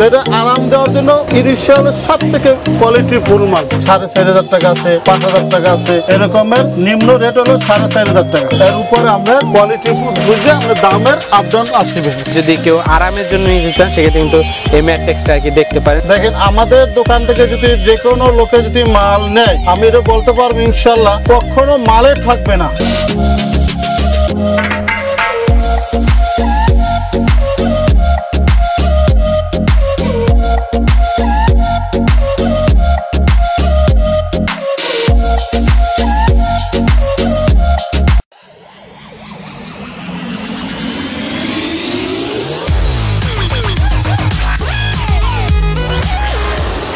এটা আরাম দেওয়ার জন্য ইরিশিয়া হলো সবথেকে কোয়ালিটি ফুল মাল। 4,500 টাকা আছে, 5,000 টাকা আছে, এরকমের নিম্ন রেট হলো 4,500 টাকা। এর উপরে আমরা কোয়ালিটি বুঝে আমরা দামের আপডাউন আসবে। যদি কেউ আরামের জন্য নিতে চান সেক্ষেত্রে কিন্তু এই ম্যাট্রিক্সটা আর কি দেখতে পারেন। দেখেন আমাদের দোকান থেকে যদি যে কোনো লোকে যদি মাল নেয়, আমি এটা বলতে পারবো ইনশাল্লাহ কখনো মালে থাকবে না।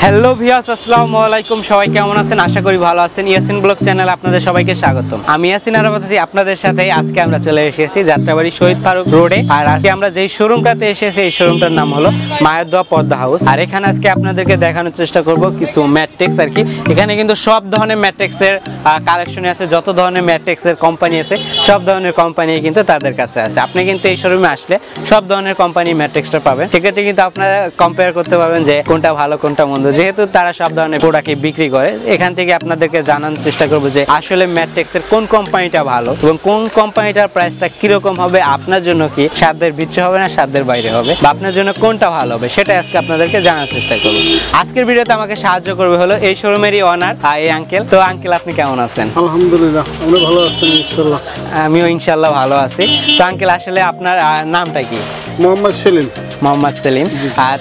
হ্যালো ভিউয়ার্স, আসসালামু আলাইকুম। সবাই কেমন আছেন? আশা করি ভালো আছেন। ইয়াসিন ব্লগ চ্যানেলে আপনাদের সবাইকে স্বাগতম। আমি ইয়াসিন আর আছি আপনাদের সাথে। আজকে আমরা চলে এসেছি যাত্রাবাড়ি শহীদ ফারুক রোডে। আর আজকে আমরা যেই শোরুমটাতে এসেছি এই শোরুমটার নাম হলো মায়ের দোয়া পদ্মা হাউস। আর এখানে আজকে আপনাদেরকে দেখানোর চেষ্টা করব কিছু ম্যাট্রিক্স আর কি। এখানে কিন্তু সব ধরনের ম্যাট্রিক্সের কালেকশন আছে, যত ধরনের ম্যাট্রিক্সের কোম্পানি আছে সব ধরনের কোম্পানি কিন্তু তাদের কাছে আছে। আপনি কিন্তু এই শোরুমে আসলে সব ধরনের কোম্পানি ম্যাট্রিক্সটা পাবেন। সেক্ষেত্রে কিন্তু আপনারা কম্পেয়ার করতে পারবেন যে কোনটা ভালো কোনটা মন্দ। যেহেতু তারা সব ধরনের প্রোডাক্ট বিক্রি করে, এখান থেকে আপনাদেরকে জানানোর চেষ্টা করব যে আসলে ম্যাট্রিক্সের কোন কোম্পানিটা ভালো এবং কোন কোম্পানিটার প্রাইসটা কিরকম হবে, আপনার জন্য কি সাধ্যের ভিতরে হবে না সাধ্যের বাইরে হবে, বা আপনার জন্য কোনটা ভালো হবে সেটা আজকে আপনাদেরকে জানার চেষ্টা করব। আজকের ভিডিওতে আমাকে সাহায্য করবে হলো এই শোরুমেরই ওনার এই আঙ্কেল। তো আঙ্কেল, আপনি কেমন আছেন? আলহামদুলিল্লাহ, আমরা ভালো আছি ইনশাআল্লাহ। আমিও ইনশাআল্লাহ ভালো আছি। তো আঙ্কেল, আসলে আপনার নামটা কি? মোহাম্মদ সেলিম। মোহাম্মদ সেলিম।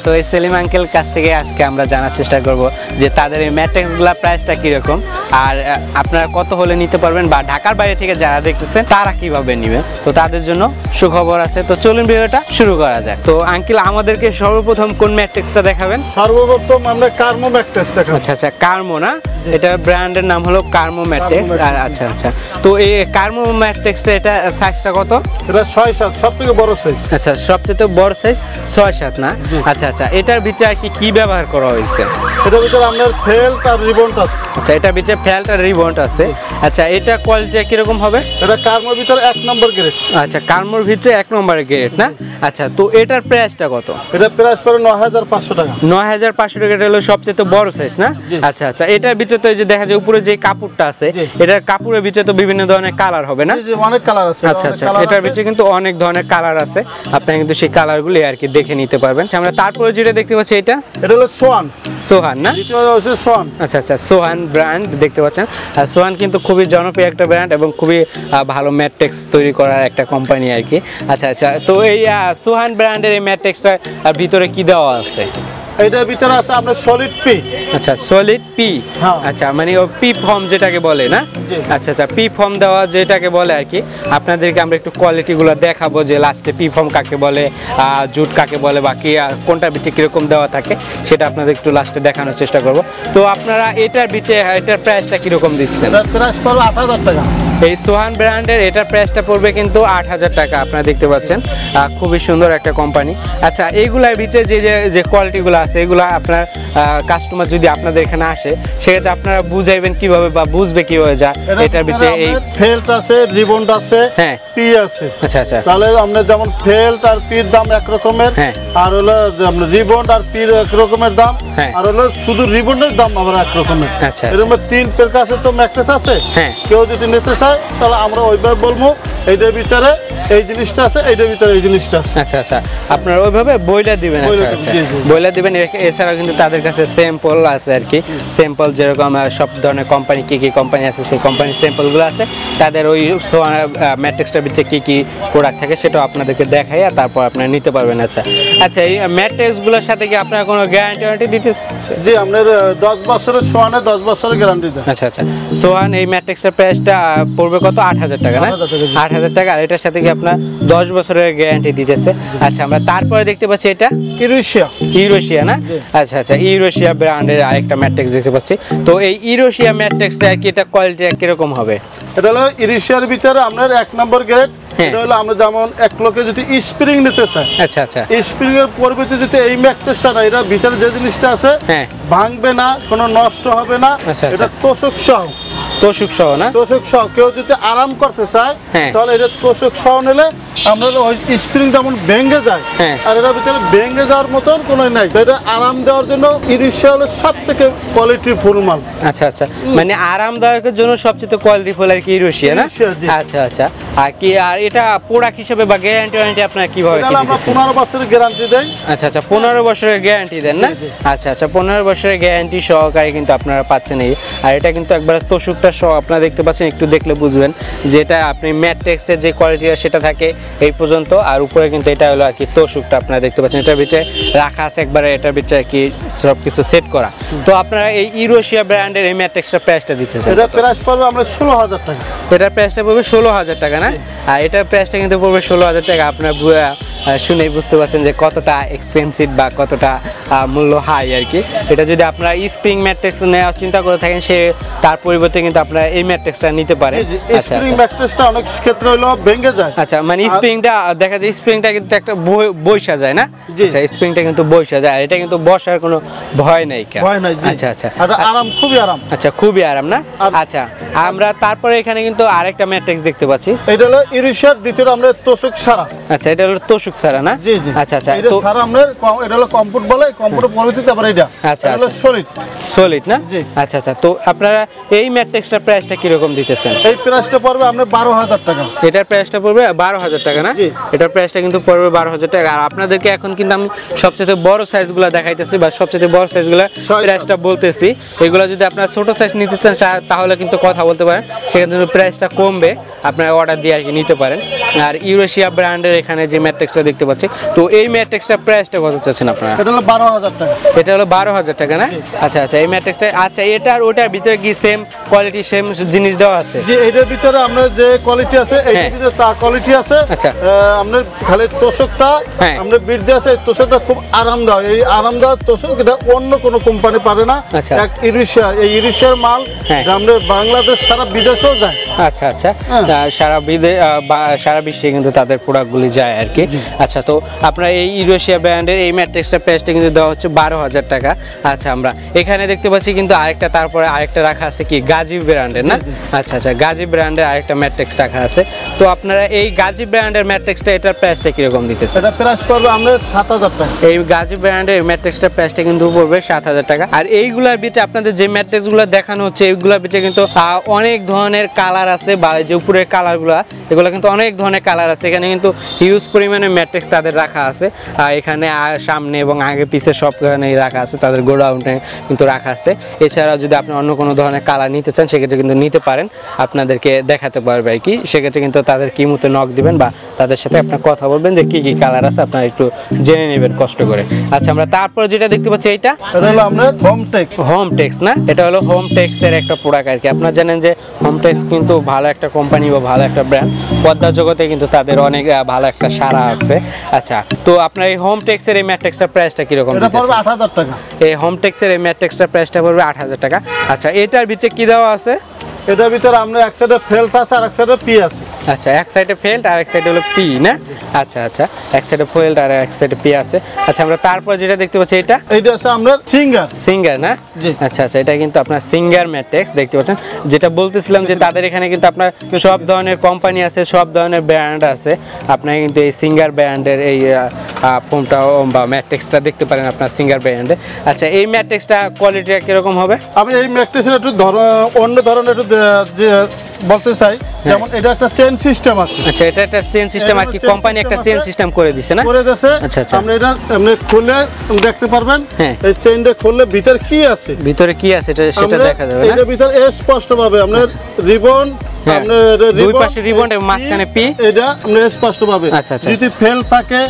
তো এই সেলিম আঙ্কেল কাছ থেকে আজকে আমরা জানার চেষ্টা করব যে তাদের এই ম্যাট্রিক্সগুলোর প্রাইসটা কিরকম, আর আপনারা কত হলে নিতে পারবেন, বা ঢাকার বাইরে থেকে যারা দেখতেছেন তারা কিভাবে নেবেন, তো তাদের জন্য সুখবর আছে। তো চলুন ভিডিওটা শুরু করা যাক। তো আঙ্কেল, আমাদেরকে সর্বপ্রথম কোন ম্যাট্রিক্সটা দেখাবেন? সর্বপ্রথম আমরা কার্মো ম্যাট্রিক্স দেখাবো। আচ্ছা আচ্ছা, কার্মো না? এটা ব্র্যান্ডের নাম হলো কার্মো ম্যাট্রিক্স। আর আচ্ছা আচ্ছা, তো এই কার্মো ম্যাট্রিক্সটা এটা সাইজটা কত? এটা 6-7, সবথেকে বড় সাইজ। আচ্ছা, সবচেয়ে বড় সাইজ 6-7 না? আচ্ছা আচ্ছা, এটার ভিতরে আর কি ব্যবহার করা হয়েছে? এটার ভিতরে আপনার ফেল্ট আর রিবন আছে। আচ্ছা, এটার ভিতরে ফেল্ট আর রিবন আছে। আচ্ছা, এটা কোয়ালিটি কিরকম হবে? এটা কার্মোর ভিতরে 1 নম্বর গ্রেড। আচ্ছা, কার্মোর ভিতরে 1 নম্বরের গ্রেড না? আচ্ছা, তো এটার প্রাইসটা কত? এটা প্রাইস পড়ে 9,500 টাকা। 9,500 টাকা হলো সবচেয়ে বড় সাইজ না? আচ্ছা আচ্ছা, এটার ভিতরে তো এই যে দেখা যায় উপরে যে কাপড়টা আছে, এটার কাপড়ের ভিতরে তো বিভিন্ন ধরনের কালার হবে না? জি, অনেক কালার আছে। আচ্ছা আচ্ছা, এটার ভিতরে কিন্তু অনেক ধরনের কালার আছে, আপনি কিন্তু সেই কালারগুলো আর কি দেখে নিতে পারবেন। আমরা তারপরে যেটা দেখতে পাচ্ছি এটা হলো সোহান। সোহান না? দ্বিতীয় হচ্ছে সোহান। আচ্ছা আচ্ছা, সোহান ব্র্যান্ড দেখতে পাচ্ছেন। সোহান কিন্তু খুবই জনপ্রিয় একটা ব্র্যান্ড এবং খুবই ভালো ম্যাট্রিক্স তৈরি করার একটা কোম্পানি আর কি। আচ্ছা আচ্ছা, তো এই সোহান ব্র্যান্ডের এই ম্যাট্রিক্সটার ভিতরে কি দেওয়া আছে? এটার ভিতরে আছে আমরা সলিড পি। আচ্ছা, সলিড পি। আচ্ছা, মানে পি ফর্ম যেটাকে বলে না? আচ্ছা আচ্ছা, পি ফর্ম দেওয়া যেটাকে বলে আর কি। আপনাদেরকে আমরা একটু কোয়ালিটিগুলো দেখাবো যে লাস্টে পি ফর্ম কাকে বলে, জুট কাকে বলে, বাকি কোনটার ভিতরে কিরকম দেওয়া থাকে সেটা আপনাদের একটু লাস্টে দেখানোর চেষ্টা করব। তো আপনারা এটার ভিতরে এটার প্রাইসটা কিরকম দিচ্ছেন? প্রাইস পড়বে 8,000 টাকা। এই সোহান ব্র্যান্ডের এটার প্রাইসটা পড়বে কিন্তু 8,000 টাকা। আপনারা দেখতে পাচ্ছেন খুবই সুন্দর একটা কোম্পানি। আচ্ছা, এইগুলার ভিতরে যে কোয়ালিটিগুলো আছে এগুলো আপনার কাস্টমার যদি আপনাদের এখানে আসে সেক্ষেত্রে আপনারা বুঝাইবেন কিভাবে বা বুঝবে কিভাবে যা এটার ভিতরে এই ফেল্ট আছে, রিবন আছে, হ্যাঁ, পি আছে। আচ্ছা আচ্ছা, তাহলে আমরা যেমন ফেল্ট আর পির দাম এক রকমের, আর হলো রিবন আর পির এক রকমের দাম, আর হলো শুধু রিবনের দাম আবার এক রকমের। আচ্ছা, এরকম 3 প্রকার আছে। তো ম্যাট্রিক্স আছে, কেউ যদি নিতে চায় তাহলে আমরা ওইভাবে বলবো এইটার ভিতরে এই জিনিসটা আছে, এইটার ভিতরে এই জিনিসটা আছে। আচ্ছা আচ্ছা, আপনারা ওইভাবে বইলা দিবেন। আচ্ছা আচ্ছা, বইলা দিবেন। এছাড়াও কিন্তু তাদের কাছে স্যাম্পল আছে আর কি। স্যাম্পল যেরকম সব ধরনের কোম্পানি কি কি কোম্পানি আছে সেই কোম্পানির স্যাম্পলগুলো আছে। তাদের ওই ম্যাট্রিক্সটার ভিতরে কি কি প্রোডাক্ট থাকে সেটাও আপনাদেরকে দেখাই, আর তারপর আপনারা নিতে পারবেন। আচ্ছা আচ্ছা, এই ম্যাট্রিক্সগুলোর সাথে কি আপনারা কোনো গ্যারান্টি দিতে? জি, আপনার 10 বছরের সোহানে 10 বছরের গ্যারান্টি দেন। আচ্ছা আচ্ছা, সোহান এই ম্যাট্রিক্সের প্রাইসটা পড়বে কত? 8,000 টাকা না? 8,000 টাকা। আর এটার সাথে কি আপনার 10 বছরের গ্যারান্টি দিতেছে। আচ্ছা, আমরা তারপরে দেখতে পাচ্ছি এটা ইউরোশিয়া না? আচ্ছা আচ্ছা, ইউরোশিয়া ব্র্যান্ডের আরেকটা ম্যাট্রিক্স দেখতে পাচ্ছি। তো এই ইউরোশিয়া ম্যাট্রিক্সটা কি এটা কোয়ালিটি কিরকম হবে? এটা হলো ইউরোশিয়ার ভিতরে আপনার 1 নম্বর গ্রেড। এটা হলো আমরা যেমন এক লোকে যদি স্প্রিং নিতে চাই, আচ্ছা আচ্ছা, স্প্রিং এর পরিবর্তে যদি এই ম্যাট্রিক্সটা না, এটার ভিতরে যে জিনিসটা আছে ভাঙবে না, কোনো নষ্ট হবে না, এটা তোষক সহ তোষক সহ না? তোষক সহ কেউ যদি আরাম করতে চায় তাহলে এটা তোষক সহ নিলে আমরা ওই স্প্রিং যেমন ভেঙে যায় আর এটার ভিতরে ভেঙে যাওয়ার মতন কোনো নাই। এটা আরাম দেওয়ার জন্য ইরিশিয়া হলো সবথেকে কোয়ালিটি ফুল মাল। আচ্ছা আচ্ছা, মানে আরামদায়কের জন্য সবচেয়ে কোয়ালিটি ফুল আর কি ইরিশিয়া না? আচ্ছা আচ্ছা। আর কি আর এটা প্রোডাক্ট হিসেবে বা গ্যারান্টি আপনারা কিভাবে কি দিচ্ছেন? আমরা 15 বছরের গ্যারান্টি দেই। আচ্ছা আচ্ছা, 15 বছরের গ্যারান্টি দেন না? আচ্ছা আচ্ছা, 15 বছরের গ্যারান্টি সহকারে কিন্তু আপনারা পাচ্ছেন এই। আর এটা কিন্তু একবার তোষকটা সহ আপনারা দেখতে পাচ্ছেন, একটু দেখলে বুঝবেন যেটা আপনি ম্যাট্রিক্সের যে কোয়ালিটি সেটা থাকে এই পর্যন্ত, আর উপরে কিন্তু এটা হলো আর কি তোষকটা আপনারা দেখতে পাচ্ছেন। এটার ভিতরে রাখা আছে একবারে, এটার ভিতরে আর কি সব কিছু সেট করা। তো আপনারা এই ইরিশিয়া ব্র্যান্ডের এই ম্যাট্রিক্সটা প্রাইসটা দিচ্ছেন? এটা প্রাইস পড়বে আমরা 16,000 টাকা। এটার প্রাইসটা পড়বে 16,000 টাকা না? আর এটার প্রাইসটা কিন্তু পড়বে 16,000 টাকা। আপনার শুনেই বুঝতে পারছেন যে কতটা এক্সপেন্সিভ বা কতটা মূল্য হাই আর কি। এটা যদি আপনারা স্প্রিং ম্যাট্রিক্স নেওয়ার চিন্তা করে থাকেন, সে তার পরিবর্তে কিন্তু আপনারা এই ম্যাট্রিক্সটা নিতে পারেন। স্প্রিং ম্যাট্রিক্সটা অনেক ক্ষেত্রে হলো ভেঙে যায়। আচ্ছা, মানে স্প্রিংটা দেখা যায় স্প্রিংটা কিন্তু একটা বৈশা যায় না? আচ্ছা, স্প্রিংটা কিন্তু বৈশা যায়, আর এটা কিন্তু বসার কোনো ভয় নাই। ভয় নাই। আচ্ছা আচ্ছা, আর আরাম, খুবই আরাম। আচ্ছা, খুবই আরাম না? আচ্ছা, আমরা তারপরে এখানে কিন্তু আরেকটা ম্যাট্রিক্স দেখতে পাচ্ছি। এটা হলো ইরিশিয়ার দ্বিতীয় আমরা তোষক সারা। আচ্ছা, এটা হলো তোষক সারা না? জি জি। আচ্ছা আচ্ছা, এটা সারা আমরা এটা হলো কমফোর্ট বলে, কমফোর্ট পরবর্তীতে আবার এটা আচ্ছা হলো সলিড না? জি। আচ্ছা আচ্ছা, তো আপনারা এই ম্যাট্রিক্সটার প্রাইসটা কি রকম দিতেছেন? এই প্রাইসটা পড়বে আমরা 12,000 টাকা। এটার প্রাইসটা পড়বে 12,000 টাকা না? জি। এটার প্রাইসটা কিন্তু পড়বে 12,000 টাকা। আর আপনাদেরকে এখন কিন্তু আমি সবচেয়ে বড় সাইজগুলো দেখাইতেছি, বা সবচেয়ে বড় সাইজগুলো প্রাইসটা বলতেছি। এগুলো যদি আপনারা ছোট সাইজ নিতে চান তাহলে কিন্তু কথা বলতে পারেন, সেখানে কিন্তু প্রাইসটা কমবে, আপনারা অর্ডার দিয়ে আর কি নিতে পারেন। আর ইরিশিয়া ব্র্যান্ডের এখানে যে ম্যাট্রিক্সটা দেখতে পাচ্ছি, তো এই ম্যাট্রিক্সটার প্রাইসটা কত চাচ্ছেন আপনারা? এটা হলো 12,000 টাকা। এটা হলো 12,000 টাকা না? আচ্ছা আচ্ছা, এই ম্যাট্রিক্সটা আচ্ছা, এটার ওটার ভিতরে কি সেম কোয়ালিটি সেম জিনিস দেওয়া আছে? জি, এটার ভিতরে আমরা যে কোয়ালিটি আছে এইটার ভিতরে তা কোয়ালিটি আছে। আচ্ছা, আমরা খালি তোষকটা আমরা বিট দিয়ে আছে, তোষকটা খুব আরামদায়ক। এই আরামদায়ক তোষক এটা অন্য কোনো কোম্পানি পারে না। এক ইরিশিয়া, এই ইরিশিয়ার মাল আমরা বাংলাদেশ সারা বিদেশেও যায়। আচ্ছা আচ্ছা, সারা বিশ্বে কিন্তু তাদের প্রোডাক্টগুলি যায় আর কি। আচ্ছা, তো আপনার এই ইরিশিয়া ব্র্যান্ডের এই ম্যাট্রিক্সটার প্রাইসটা কিন্তু দেওয়া হচ্ছে 12,000 টাকা। আচ্ছা, আমরা এখানে দেখতে পাচ্ছি কিন্তু আরেকটা, তারপরে আরেকটা রাখা আছে কি গাজী ব্র্যান্ডের না? আচ্ছা আচ্ছা, গাজী ব্র্যান্ডের আরেকটা ম্যাট্রিক্স রাখা আছে। তো আপনারা এই গাজী ব্র্যান্ডের ম্যাট্রিক্সটা এটার প্রাইসটা কিরকম দিতেছে? এটা প্রাইস পড়বে আমরা 7,000 টাকা। এই গাজী ব্র্যান্ডের ম্যাট্রিক্সটার প্রাইসটা কিন্তু পড়বে 7,000 টাকা। আর এইগুলার ভিতরে আপনাদের যে ম্যাট্রিক্সগুলো দেখানো হচ্ছে এইগুলোর ভিতরে কিন্তু অনেক ধরনের কালার আছে, বা যে উপরের কালারগুলো এগুলো কিন্তু অনেক ধরনের কালার আছে। এখানে কিন্তু হিউজ পরিমাণে ম্যাট্রিক্স তাদের রাখা আছে। এখানে সামনে এবং আগে পিছে সবখানেই রাখা আছে, তাদের গোডাউনে কিন্তু রাখা আছে। এছাড়া যদি আপনি অন্য কোনো ধরনের কালার নিতে চান সেক্ষেত্রে কিন্তু নিতে পারেন, আপনাদেরকে দেখাতে পারবে আর কি। সেক্ষেত্রে কিন্তু তাদের কি মতো নক দিবেন বা তাদের সাথে আপনার কথা বলবেন যে কি কি কালার আছে, আপনারা একটু জেনে নেবেন কষ্ট করে। আচ্ছা, আমরা তারপর যেটা দেখতে পাচ্ছি এটা হলো আপনার হোম টেক্স না? এটা হলো হোম টেক্সের একটা প্রোডাক্ট আর কি। আপনারা জানেন যে হোম টেক্স কিন্তু ভালো একটা কোম্পানি বা ভালো একটা ব্র্যান্ড, পদ্মা জগতে কিন্তু তাদের অনেক ভালো একটা সারা আছে। আচ্ছা, তো আপনার এই হোম টেক্সের এই ম্যাট্রিক্সটার প্রাইসটা কিরকম? এটা পড়বে 8,000 টাকা। এই হোম টেক্সের এই ম্যাট্রিক্সটার প্রাইসটা পড়বে 8,000 টাকা। আচ্ছা, এটার ভিতরে কি দেওয়া আছে? এটার ভিতরে আমরা এক সাইডে ফেল্ট আছে আর এক সাইডে পি আছে। আচ্ছা, এক সাইডে ফেল্ট আর এক সাইডে হলো পি না? আচ্ছা আচ্ছা, এক সাইডে ফেল্ট আর এক সাইডে পি আছে। আচ্ছা, আমরা তারপর যেটা দেখতে পাচ্ছি এইটা আছে আমরা সিঙ্গার না? আচ্ছা আচ্ছা, এটা কিন্তু আপনার সিঙ্গার ম্যাট্রিক্স দেখতে পাচ্ছেন। যেটা বলতেছিলাম যে তাদের এখানে কিন্তু আপনার সব ধরনের কোম্পানি আছে, সব ধরনের ব্র্যান্ড আছে। আপনারা কিন্তু এই সিঙ্গার ব্র্যান্ডের এই ফোমটা বা ম্যাট্রিক্সটা দেখতে পারেন আপনার সিঙ্গার ব্র্যান্ডে। আচ্ছা, এই ম্যাট্রিক্সটা কোয়ালিটিটা কিরকম হবে? আমি এই ম্যাট্রিক্সের একটু অন্য ধরনের একটু বলতে চাই, যেমন এটা একটা চেইন সিস্টেম আছে। আচ্ছা, এটা একটা চেইন সিস্টেম আর কি, কোম্পানি একটা চেইন সিস্টেম করে দিয়েছে না? করে দিয়েছে। আচ্ছা আচ্ছা, আপনি এটা আপনি খুলে দেখতে পারবেন। এই চেইনটা খুললে ভিতরে কি আছে, এটা সেটা দেখা যাবে না? এর ভিতরে স্পষ্ট ভাবে আপনার রিবন, দুই পাশে রিবন এবং মাঝখানে পি, এটা আমরা স্পষ্ট পাবে। যদি ফেল থাকে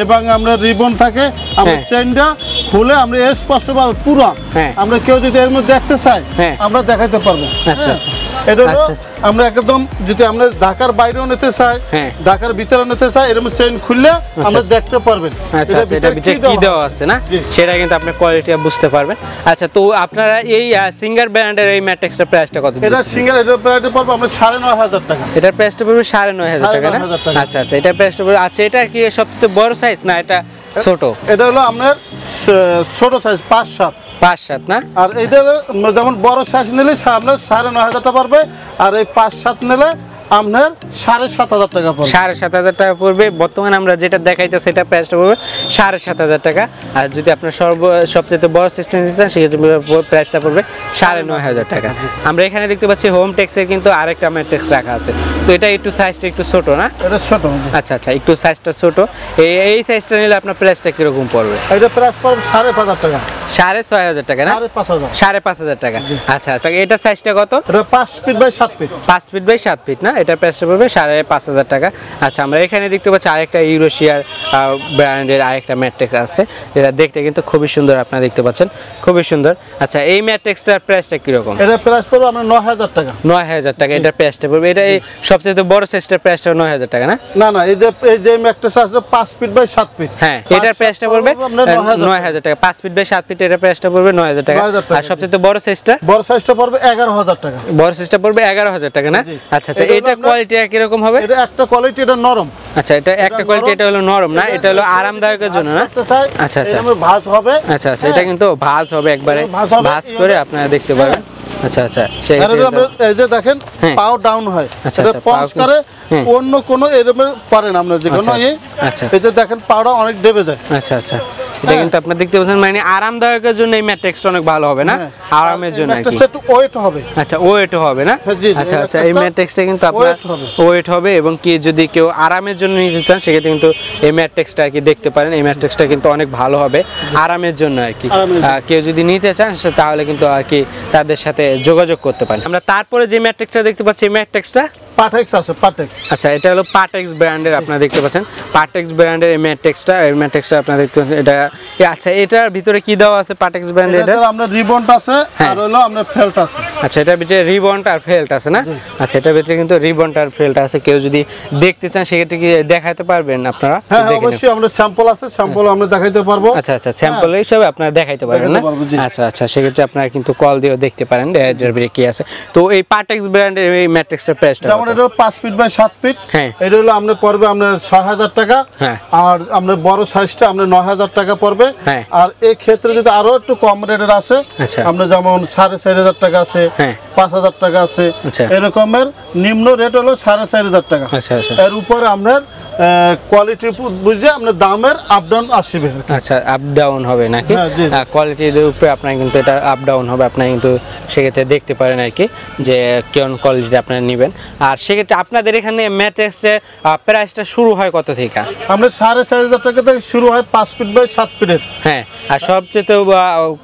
এবং আমরা রিবন থাকে, আমরা চেইনটা খুলে আমরা স্পষ্ট পাবে পুরো। আমরা কেউ যদি এর মধ্যে দেখতে চাই আমরা দেখাইতে পারবো। আচ্ছা, এটা আমরা একদম যদি আমরা ঢাকার বাইরেও নিতে চাই, ঢাকার ভিতরে নিতে চাই, এরকম চেইন খুললে আমরা দেখতে পারবেন এটা ভিতরে কি দেওয়া আছে না, সেটা কিন্তু আপনি কোয়ালিটি বুঝতে পারবেন। আচ্ছা, তো আপনারা এই সিঙ্গার ব্র্যান্ডের এই ম্যাট্রিক্সটার প্রাইসটা কত? এটা সিঙ্গার এটার প্রাইসটা পড়বে আমরা 9,500 টাকা। এটার প্রাইসটা পড়বে 9,500 টাকা না? আচ্ছা আচ্ছা, এটার প্রাইসটা পড়বে। আচ্ছা, এটা কি সবচেয়ে বড় সাইজ না এটা ছোট, এটা হলো আপনার ছোট সাইজ 5-7 5-7 না। আর এইটা হলো যেমন বড় সাইজ নিলে আপনার 9,500 টাকা পড়বে, আর এই 5-7 নিলে আপনার 7,500 টাকা পড়বে। 7,500 টাকা পড়বে। বর্তমানে আমরা যেটা দেখাইতে সেটা প্রাইসটা পড়বে 7,500 টাকা। আর যদি আপনার সবচেয়ে বড় সিস্টেম দিচ্ছেন সেক্ষেত্রে প্রাইসটা পড়বে 9,500 টাকা। আমরা এখানে দেখতে পাচ্ছি হোম টেক্সের কিন্তু আরেকটা ম্যাট্রিক্স রাখা আছে। তো এটা একটু সাইজটা একটু ছোট না? এটা ছোট। আচ্ছা আচ্ছা, একটু সাইজটা ছোট। এই সাইজটা নিলে আপনার প্রাইসটা কিরকম পড়বে? এটা প্রাইস পড়বে 5,500 টাকা। 6,500 টাকা না? 5,500। 5,500 টাকা। আচ্ছা আচ্ছা, এটা সাইজটা কত? এটা 5 feet by 7 feet. 5 feet by 7 feet না? এটা প্রাইসটা পড়বে 5,500 টাকা। আচ্ছা, আমরা এখানে দেখতে পাচ্ছি আরেকটা ইউরোশিয়ার ব্র্যান্ডের আরেকটা ম্যাট্রিক্স আছে, যেটা দেখতে কিন্তু খুবই সুন্দর, আপনারা দেখতে পাচ্ছেন খুবই সুন্দর। আচ্ছা, এই ম্যাট্রিক্সটার প্রাইসটা কিরকম? এটা প্রাইস পড়বে আপনার 9,000 টাকা। 9,000 টাকা এটার প্রাইসটা পড়বে। এটা এই সবচেয়ে বড় সাইজটার প্রাইসটা 9,000 টাকা না? না না, এই যে ম্যাট্রিক্স আছে 5 ফিট বাই 7 ফিট। হ্যাঁ, এটার প্রাইসটা পড়বে 9,000 টাকা। 5 ফিট বাই 7 ফিট এটার প্রাইসটা পড়বে 9,000 টাকা। আর সবচেয়ে বড় সাইজটা? বড় সাইজটা পড়বে 11,000 টাকা। বড় সাইজটা পড়বে 11,000 টাকা না? আচ্ছা আচ্ছা, এটা কোয়ালিটি কি রকম হবে? এটা একটা কোয়ালিটি, এটা নরম। আচ্ছা, এটা একটা কোয়ালিটি, এটা হলো নরম না? এটা হলো আরামদায়কের জন্য না? আচ্ছা আচ্ছা, এটা ভাঁজ হবে। আচ্ছা আচ্ছা, এটা কিন্তু ভাঁজ হবে একবারে, ভাঁজ করে আপনারা দেখতে পাবেন। আচ্ছা আচ্ছা, সেই এই যে দেখেন পাও ডাউন হয়, এটা পঞ্চ করে অন্য কোনো এরকম পারেন আমরা যে কোনো আচ্ছা, এই যে দেখেন পাওটা অনেক দেবে যায়। আচ্ছা আচ্ছা, এটা কিন্তু আপনারা দেখতে পাচ্ছেন, মানে আরামদায়কের জন্য এই ম্যাট্রিক্সটা অনেক ভালো হবে না? আরামের জন্য আর কি। একটু ওয়েট হবে। আচ্ছা, ওয়েট হবে না? আচ্ছা আচ্ছা, এই ম্যাট্রিক্সটা কিন্তু আপনার ওয়েট হবে, এবং কি যদি কেউ আরামের জন্য নিতে চান সেক্ষেত্রে কিন্তু এই ম্যাট্রিক্সটা আর কি দেখতে পারেন। এই ম্যাট্রিক্সটা কিন্তু অনেক ভালো হবে আরামের জন্য আর কি। কেউ যদি নিতে চান তাহলে কিন্তু আর কি তাদের সাথে যোগাযোগ করতে পারেন। আমরা তারপরে যে ম্যাট্রিক্সটা দেখতে পাচ্ছি, এই ম্যাট্রিক্সটা পাটেক্স আছে, পাটেক্স। আচ্ছা, এটা হলো পাটেক্স ব্র্যান্ডের, আপনারা দেখতে পাচ্ছেন পাটেক্স ব্র্যান্ডের এই ম্যাট্রিক্সটা আপনারা দেখতে পাচ্ছেন। এটা আচ্ছা, এটার ভিতরে কি দেওয়া আছে পাটেক্স ব্র্যান্ডের? এটা আমরা রিবন আছে আর হলো আমরা ফেল্ট আছে। আচ্ছা, এটার ভিতরে রিবন আর ফেল্ট আছে না? আচ্ছা, এটার ভিতরে কিন্তু রিবন আর ফেল্ট আছে। কেউ যদি দেখতে চান সেক্ষেত্রে কি দেখাতে পারবেন আপনারা? হ্যাঁ, অবশ্যই, আমরা স্যাম্পল আছে, স্যাম্পল আমরা দেখাইতে পারবো। আচ্ছা আচ্ছা, স্যাম্পল হিসেবে আপনারা দেখাইতে পারবেন না? আচ্ছা আচ্ছা, সেক্ষেত্রে আপনারা কিন্তু কল দিয়েও দেখতে পারেন এটার ভিতরে কি আছে। তো এই পাটেক্স ব্র্যান্ডের এই ম্যাট্রিক্সটার প্রাইসটা যেমন এটা 5 ফিট বাই 7 ফিট। হ্যাঁ, এটা হলো আপনার পড়বে আপনার 6,000 টাকা। হ্যাঁ, আর আপনার বড় সাইজটা আপনার 9,000 টাকা পড়বে। হ্যাঁ, আর এই ক্ষেত্রে যদি আরো একটু কম রেটের আছে, আমরা যেমন 4,500 টাকা আছে, 5,000 টাকা আছে, এরকমের নিম্ন রেট হলো 4,500 টাকা। আচ্ছা আচ্ছা, এর উপরে আপনার কোয়ালিটি বুঝে আপনার দামের আপ ডাউন আসবে। আচ্ছা, আপ ডাউন হবে নাকি? কোয়ালিটির উপরে আপনার কিন্তু এটা আপ ডাউন হবে, আপনারা কিন্তু সেক্ষেত্রে দেখতে পারেন আর কি যে কেমন কোয়ালিটি আপনারা নেবেন। আর সেক্ষেত্রে আপনাদের এখানে ম্যাট্রিক্সের প্রাইসটা শুরু হয় কত থেকে? আমরা 4,500 টাকা থেকে শুরু হয় 5 ফিট বাই 7 ফিটের। হ্যাঁ, আর সবচেয়ে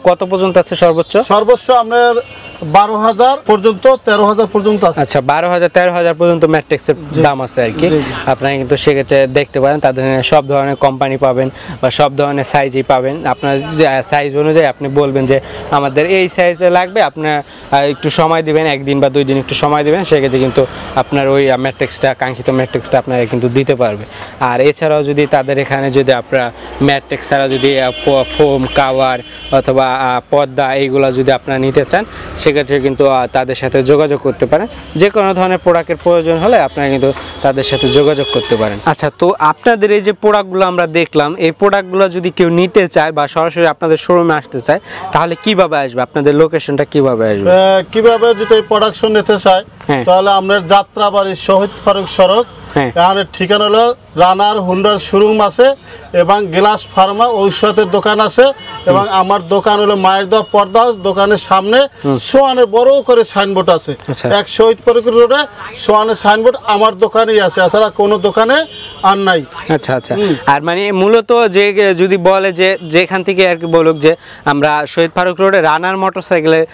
কত পর্যন্ত আছে সর্বোচ্চ? সর্বোচ্চ আপনার 12,000 পর্যন্ত, 13,000 পর্যন্ত আছে। আচ্ছা, 12,000 13,000 পর্যন্ত ম্যাট্রিক্সের দাম আছে আর কি। আপনারা কিন্তু সেক্ষেত্রে দেখতে পারেন, তাদের সব ধরনের কোম্পানি পাবেন বা সব ধরনের সাইজই পাবেন। আপনার সাইজ অনুযায়ী আপনি বলবেন যে আমাদের এই সাইজে লাগবে, আপনার একটু সময় দিবেন, 1 দিন বা 2 দিন একটু সময় দিবেন, সেক্ষেত্রে কিন্তু আপনার ওই ম্যাট্রিক্সটা, কাঙ্ক্ষিত ম্যাট্রিক্সটা আপনারা কিন্তু দিতে পারবে। আর এছাড়াও যদি তাদের এখানে যদি আপনারা ম্যাট্রিক্স ছাড়া যদি ফোম কাভার অথবা পর্দা এইগুলো যদি আপনারা নিতে চান সেক্ষেত্রে কিন্তু তাদের সাথে যোগাযোগ করতে পারেন। যে কোনো ধরনের প্রোডাক্টের প্রয়োজন হলে আপনারা কিন্তু তাদের সাথে যোগাযোগ করতে পারেন। আচ্ছা, তো আপনাদের এই যে প্রোডাক্টগুলো আমরা দেখলাম, এই প্রোডাক্টগুলো যদি কেউ নিতে চায় বা সরাসরি আপনাদের শোরুমে আসতে চায় তাহলে কিভাবে আসবে? আপনাদের লোকেশনটা কিভাবে আসবে? কিভাবে যদি এই প্রোডাকশন নিতে চায় তাহলে আপনার যাত্রাবাড়ি শহীদ ফারুক সড়ক, এখানে ঠিকানা হলো রানার হুন্ডার শোরুম আছে এবং গ্লাস ফার্মা ঔষধের দোকান আছে, এবং আমার দোকান হলো মায়ের দোয়া পর্দা। দোকানের সামনে সোয়ানের বড় করে সাইনবোর্ড আছে, এক শহীদ ফারুক রোডে সোয়ানের সাইনবোর্ড আমার দোকানেই আছে, এছাড়া কোনো দোকানে আর নাই। আচ্ছা আচ্ছা, আর মানে মূলত যে যদি বলে যে যেখান থেকে আর কি বলুক যে আমরা শহীদ ফারুক রোডে রানার মোটরসাইকেলের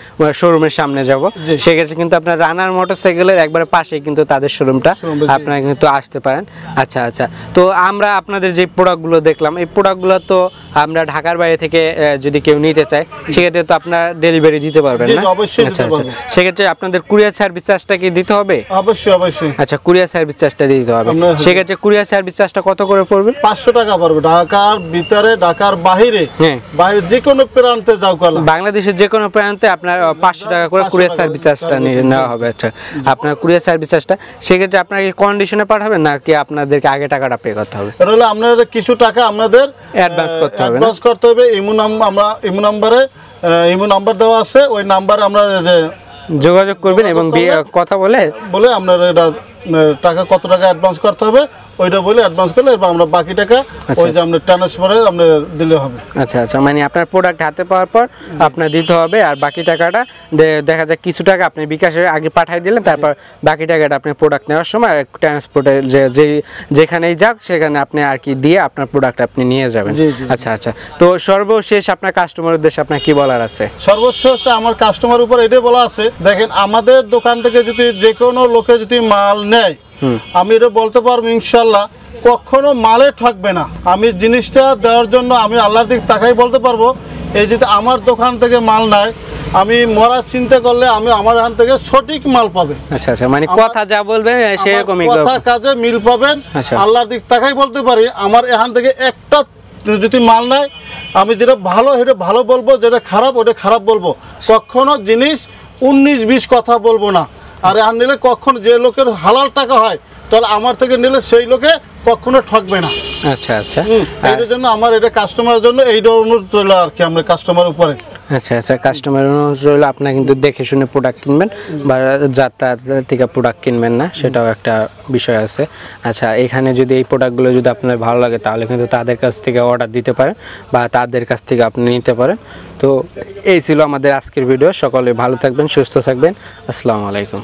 শোরুমের সামনে যাব, সেক্ষেত্রে কিন্তু আপনার রানার মোটরসাইকেলের একবারে পাশে কিন্তু তাদের শোরুমটা, আপনারা কিন্তু আসতে পারেন। আচ্ছা আচ্ছা, তো আমরা আপনাদের যে প্রোডাক্টগুলো দেখলাম, এই প্রোডাক্টগুলো তো আমরা ঢাকার বাইরে থেকে যদি কেউ নিতে চায় সেক্ষেত্রে তো আপনার ডেলিভারি দিতে পারবেন না? অবশ্যই দিতে পারবেন। সেক্ষেত্রে আপনাদের কুরিয়ার সার্ভিস চার্জটা কি দিতে হবে? অবশ্যই অবশ্যই। আচ্ছা, কুরিয়ার সার্ভিস চার্জটা দিতে হবে। সেক্ষেত্রে কুরিয়ার সার্ভিস চার্জটা কত করে পড়বে? 500 টাকা পড়বে। ঢাকার ভিতরে, ঢাকার বাইরে, বাইরে যে কোনো প্রান্তে যাও, বাংলাদেশের যে কোনো প্রান্তে আপনার 500 টাকা করে কুরিয়ার সার্ভিস চার্জটা নেওয়া হবে। আচ্ছা, আপনার কুরিয়ার সার্ভিস চার্জটা, সেক্ষেত্রে আপনাকে কন্ডিশনে পাঠাবেন নাকি আপনাদেরকে আগে টাকাটা পে করতে হবে? এটা হলো আপনাদের কিছু টাকা আপনাদের অ্যাডভান্স করতে হবে, অ্যাডভান্স করতে হবে। আমরা ইমো নাম্বারে নাম্বার দেওয়া আছে, ওই নাম্বারে আমরা যে যোগাযোগ করবেন এবং কথা বলে আপনার এটা টাকা কত টাকা অ্যাডভান্স করতে হবে ওইটা বলে অ্যাডভান্স করলে এরপর আমরা বাকি টাকা ওই যে আমরা ট্রান্সফারে আমরা দিলে হবে। আচ্ছা আচ্ছা, মানে আপনার প্রোডাক্ট হাতে পাওয়ার পর আপনার দিতে হবে, আর বাকি টাকাটা দেখা যায় কিছু টাকা আপনি বিকাশের আগে পাঠিয়ে দিলেন, তারপর বাকি টাকাটা আপনি প্রোডাক্ট নেওয়ার সময় ট্রান্সপোর্টে যেখানেই যাক সেখানে আপনি আর কি দিয়ে আপনার প্রোডাক্ট আপনি নিয়ে যাবেন। আচ্ছা আচ্ছা, তো সর্বশেষ আপনার কাস্টমার উদ্দেশ্যে আপনার কি বলার আছে? সর্বশেষ আমার কাস্টমার উপর এটাই বলা আছে, দেখেন আমাদের দোকান থেকে যদি যে কোনো লোকে যদি মাল নেয়, আমি এটা বলতে পারবো ইনশাল্লাহ কখনো মালে ঠকবে না। আমি জিনিসটা দেওয়ার জন্য আমি আল্লাহর দিক তাকাই বলতে পারবো, এই যদি আমার দোকান থেকে মাল নেয়, আমি মরার চিন্তা করলে আমি আমার এখান থেকে সঠিক মাল পাবে। আচ্ছা আচ্ছা, মানে কথা যা বলবেন সেরকমই কথা কাজে মিল পাবেন। আল্লাহর দিক তাকাই বলতে পারি, আমার এখান থেকে একটা যদি মাল নেয়, আমি যেটা ভালো সেটা ভালো বলবো, যেটা খারাপ ওটা খারাপ বলবো। কখনো জিনিস 19-20 কথা বলবো না। আর এখন নিলে কখনো যে লোকের হালাল টাকা হয়, তাহলে আমার থেকে নিলে সেই লোকে কখনো ঠকবে না। আচ্ছা আচ্ছা, এর জন্য আমার এটা কাস্টমারের জন্য এইটা অনুরোধ রইল আর কি আমরা কাস্টমার উপরে। আচ্ছা আচ্ছা, কাস্টমার অনুরোধ রইল আপনার কিন্তু দেখে শুনে প্রোডাক্ট কিনবেন, বা যাত্রা থেকে প্রোডাক্ট কিনবেন না, সেটাও একটা বিষয় আছে। আচ্ছা, এখানে যদি এই প্রোডাক্টগুলো যদি আপনার ভালো লাগে তাহলে কিন্তু তাদের কাছ থেকে অর্ডার দিতে পারেন বা তাদের কাছ থেকে আপনি নিতে পারেন। তো এই ছিল আমাদের আজকের ভিডিও। সকলে ভালো থাকবেন, সুস্থ থাকবেন। আসসালামু আলাইকুম।